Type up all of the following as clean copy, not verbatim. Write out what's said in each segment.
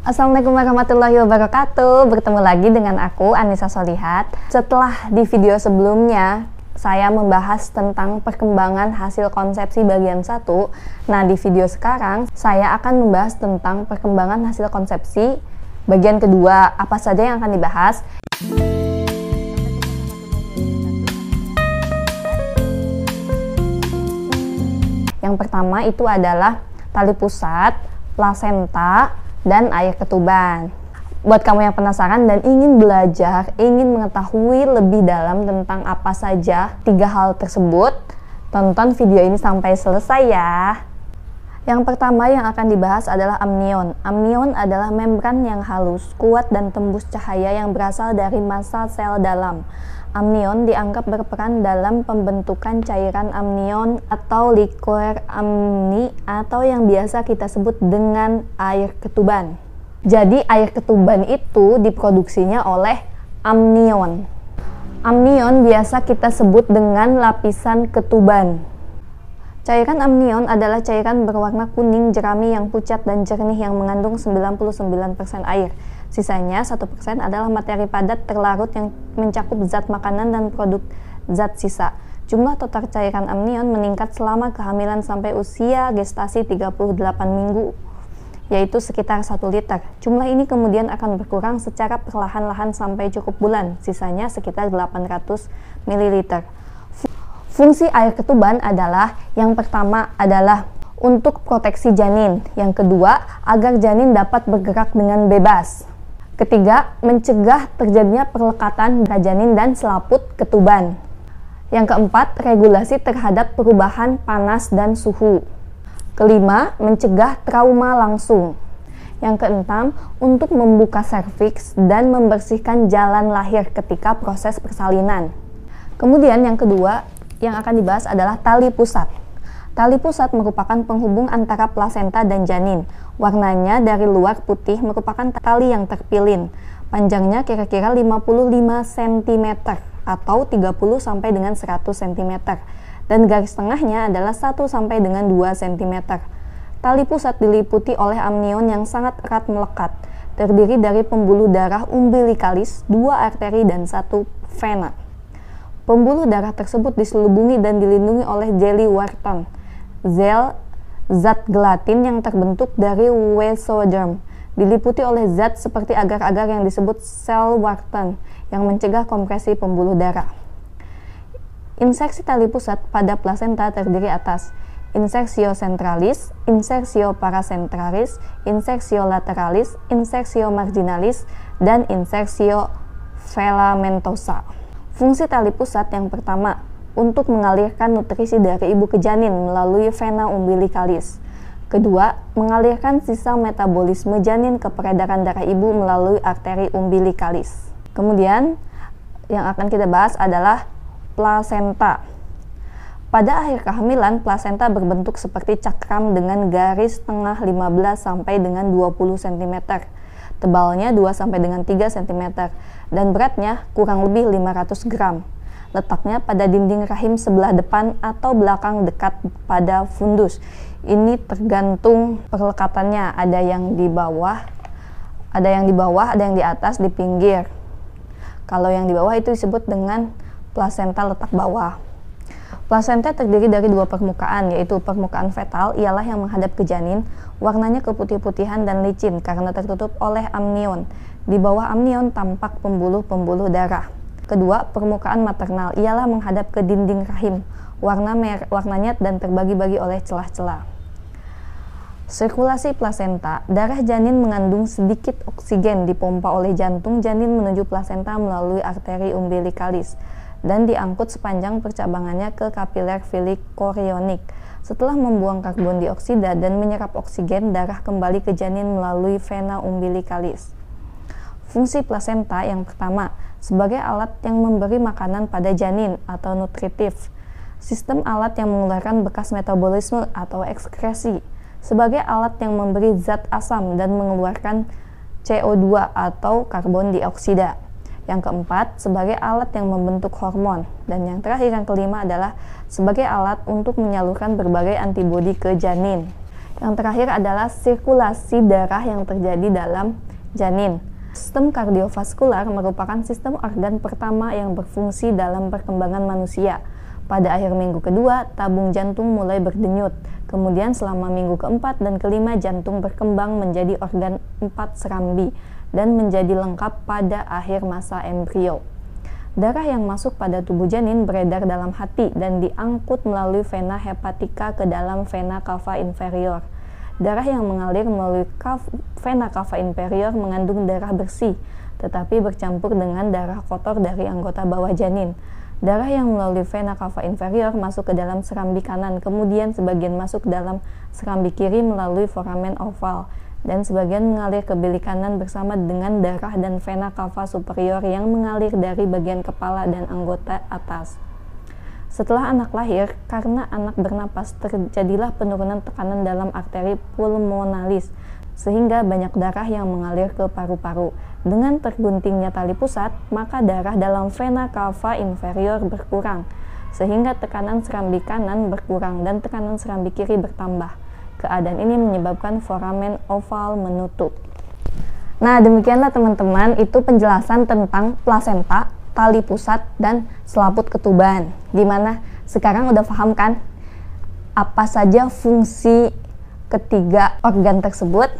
Assalamualaikum warahmatullahi wabarakatuh. Bertemu lagi dengan aku, Anissa Solihat. Setelah di video sebelumnya saya membahas tentang perkembangan hasil konsepsi bagian 1. Nah, di video sekarang saya akan membahas tentang perkembangan hasil konsepsi bagian kedua. Apa saja yang akan dibahas? Yang pertama itu adalah tali pusat, plasenta, dan air ketuban. Buat kamu yang penasaran dan ingin belajar, ingin mengetahui lebih dalam tentang apa saja 3 hal tersebut, tonton video ini sampai selesai ya. Yang pertama yang akan dibahas adalah amnion. Amnion adalah membran yang halus, kuat dan tembus cahaya yang berasal dari massa sel dalam. Amnion dianggap berperan dalam pembentukan cairan amnion atau liquor amni atau yang biasa kita sebut dengan air ketuban. Jadi air ketuban itu diproduksinya oleh amnion. Amnion biasa kita sebut dengan lapisan ketuban. Cairan amnion adalah cairan berwarna kuning jerami yang pucat dan jernih yang mengandung 99% air. Sisanya 1% adalah materi padat terlarut yang mencakup zat makanan dan produk zat sisa. Jumlah total cairan amnion meningkat selama kehamilan sampai usia gestasi 38 minggu, yaitu sekitar 1 liter. Jumlah ini kemudian akan berkurang secara perlahan-lahan sampai cukup bulan, sisanya sekitar 800 ml. Fungsi air ketuban adalah, yang pertama adalah untuk proteksi janin, yang kedua agar janin dapat bergerak dengan bebas, ketiga mencegah terjadinya perlekatan janin dan selaput ketuban, yang keempat regulasi terhadap perubahan panas dan suhu, kelima mencegah trauma langsung, yang keenam untuk membuka serviks dan membersihkan jalan lahir ketika proses persalinan. Kemudian yang kedua yang akan dibahas adalah tali pusat. Tali pusat merupakan penghubung antara plasenta dan janin. Warnanya dari luar putih, merupakan tali yang terpilin. Panjangnya kira-kira 55 cm atau 30 sampai dengan 100 cm. Dan garis tengahnya adalah 1 sampai dengan 2 cm. Tali pusat diliputi oleh amnion yang sangat erat melekat, terdiri dari pembuluh darah umbilikalis, 2 arteri dan 1 vena. Pembuluh darah tersebut diselubungi dan dilindungi oleh jelly Wharton, zat gelatin yang terbentuk dari mesoderm, diliputi oleh zat seperti agar-agar yang disebut sel Wharton yang mencegah kompresi pembuluh darah. Insersi tali pusat pada plasenta terdiri atas insersio centralis, insersio paracentralis, insersio lateralis, insersio marginalis, dan insersio filamentosa. Fungsi tali pusat yang pertama, untuk mengalirkan nutrisi dari ibu ke janin melalui vena umbilikalis. Kedua, mengalirkan sisa metabolisme janin ke peredaran darah ibu melalui arteri umbilikalis. Kemudian, yang akan kita bahas adalah plasenta. Pada akhir kehamilan, plasenta berbentuk seperti cakram dengan garis tengah 15 sampai dengan 20 cm. Tebalnya 2 sampai dengan 3 cm dan beratnya kurang lebih 500 gram. Letaknya pada dinding rahim sebelah depan atau belakang dekat pada fundus. Ini tergantung perlekatannya, ada yang di bawah, ada yang di atas, di pinggir. Kalau yang di bawah itu disebut dengan plasenta letak bawah. Plasenta terdiri dari 2 permukaan, yaitu permukaan fetal ialah yang menghadap ke janin, warnanya keputih-putihan dan licin karena tertutup oleh amnion. Di bawah amnion tampak pembuluh-pembuluh darah. Kedua, permukaan maternal ialah menghadap ke dinding rahim, warnanya dan terbagi-bagi oleh celah-celah. Sirkulasi plasenta, darah janin mengandung sedikit oksigen dipompa oleh jantung janin menuju plasenta melalui arteri umbilikalis dan diangkut sepanjang percabangannya ke kapiler vili korionik. Setelah membuang karbon dioksida dan menyerap oksigen, darah kembali ke janin melalui vena umbilikalis. Fungsi plasenta yang pertama, sebagai alat yang memberi makanan pada janin atau nutritif. Sistem alat yang mengeluarkan bekas metabolisme atau ekskresi. Sebagai alat yang memberi zat asam dan mengeluarkan CO2 atau karbon dioksida. Yang keempat, sebagai alat yang membentuk hormon. Dan yang terakhir, yang kelima adalah sebagai alat untuk menyalurkan berbagai antibodi ke janin. Yang terakhir adalah sirkulasi darah yang terjadi dalam janin. Sistem kardiovaskular merupakan sistem organ pertama yang berfungsi dalam perkembangan manusia. Pada akhir minggu kedua, tabung jantung mulai berdenyut. Kemudian selama minggu keempat dan kelima, jantung berkembang menjadi organ 4 serambi dan menjadi lengkap pada akhir masa embrio. Darah yang masuk pada tubuh janin beredar dalam hati dan diangkut melalui vena hepatika ke dalam vena cava inferior. Darah yang mengalir melalui vena cava inferior mengandung darah bersih, tetapi bercampur dengan darah kotor dari anggota bawah janin. Darah yang melalui vena cava inferior masuk ke dalam serambi kanan, kemudian sebagian masuk dalam serambi kiri melalui foramen oval, dan sebagian mengalir ke bilik kanan bersama dengan darah dan vena cava superior yang mengalir dari bagian kepala dan anggota atas. Setelah anak lahir, karena anak bernapas, terjadilah penurunan tekanan dalam arteri pulmonalis, sehingga banyak darah yang mengalir ke paru-paru. Dengan terguntingnya tali pusat, maka darah dalam vena cava inferior berkurang, sehingga tekanan serambi kanan berkurang dan tekanan serambi kiri bertambah. Keadaan ini menyebabkan foramen oval menutup. Nah, demikianlah teman-teman, itu penjelasan tentang plasenta, tali pusat, dan selaput ketuban. Gimana? Sekarang udah paham kan? Apa saja fungsi ketiga organ tersebut?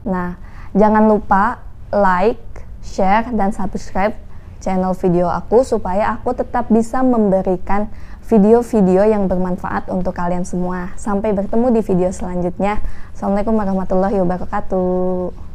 Nah, jangan lupa like, share, dan subscribe channel video aku supaya aku tetap bisa memberikan video-video yang bermanfaat untuk kalian semua. Sampai bertemu di video selanjutnya. Assalamualaikum warahmatullahi wabarakatuh.